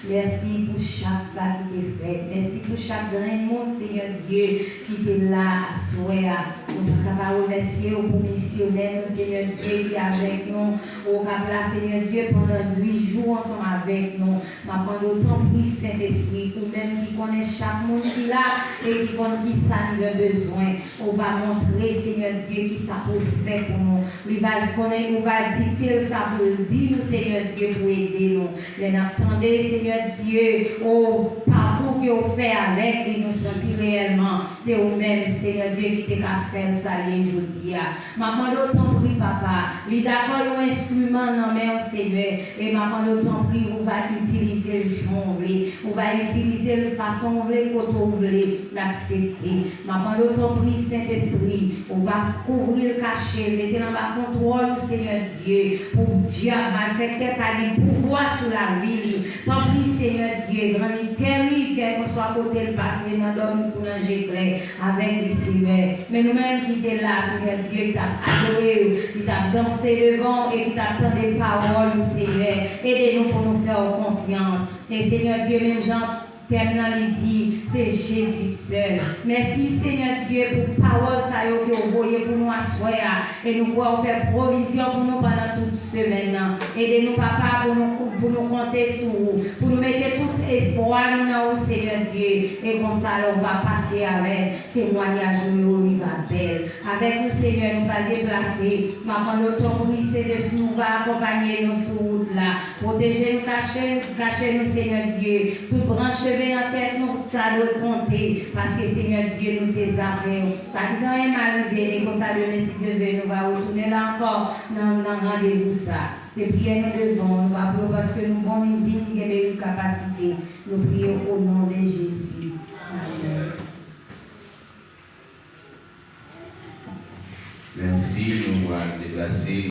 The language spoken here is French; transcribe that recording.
Merci pour chaque ça qui t'est fait. Merci pour chaque grand monde, Seigneur Dieu, qui t'est là à souhait. Nous sommes capables de remercier pour missionnaire, Seigneur Dieu, qui est avec nous. Au cap là, Seigneur Dieu, pendant 8 jours ensemble avec nous. Ma prendre autant pris Saint-Esprit, ou même qui connaît chaque monde qui est là et qui connaît qui ça il a besoin. On va montrer, Seigneur Dieu, qui ça peut faire pour nous. Il va connaître, on va dicter ça pour dire, Seigneur Dieu, pour aider nous. Les attendez, Seigneur Dieu, au parcours que vous faites avec et nous sentir réellement. C'est vous-même, Seigneur Dieu, qui t'a fait ça aujourd'hui. Maman, d'autant prie, papa. Il d'accord, un instrument dans main, Seigneur. Et maman, d'autant prie, on va utiliser le jonglé. On va utiliser de façon qu'on veut l'accepter. Maman, d'autant prie, Saint-Esprit. On va couvrir le cachet, mettre dans ma contrôle, Seigneur Dieu. Pour diable, affecter par les pouvoirs sur la vie. Tant pis, Seigneur Dieu, grand terrible, quel que soit côté le passé, nous dormons pour manger clair avec les Seigneur. Mais nous-mêmes qui étions là, Seigneur Dieu, qui t'a adoré, qui t'a dansé devant et qui t'a entendu des paroles, Seigneur. Aidez-nous pour nous faire confiance. Et Seigneur Dieu, même Jean terminant les dit, c'est Jésus seul. Merci Seigneur Dieu pour parole ça que vous voyez pour nous asseoir et nous pouvons faire provision pour nous pendant toute semaine. Aidez-nous papa pour nous compter sur vous, pour nous mettre tout espoir dans vous Seigneur Dieu et comme ça on va passer avec témoignage nous va belle. Avec nous Seigneur nous va déplacer. Maman notre prix c'est nous va accompagner nous sur route là. Protéger nous, cacher nous Seigneur Dieu. Toute branche en tête nous t'as de compter parce que Seigneur Dieu nous ses affaires. Pas que dans un arrivé et comme ça le Messie Dieu nous va retourner là encore dans rendez-vous ça. C'est prier nous devons, nous va prier parce que nous avons une digne et une capacité. Nous prions au nom de Jésus. Amen. Merci, nous allons déplacer.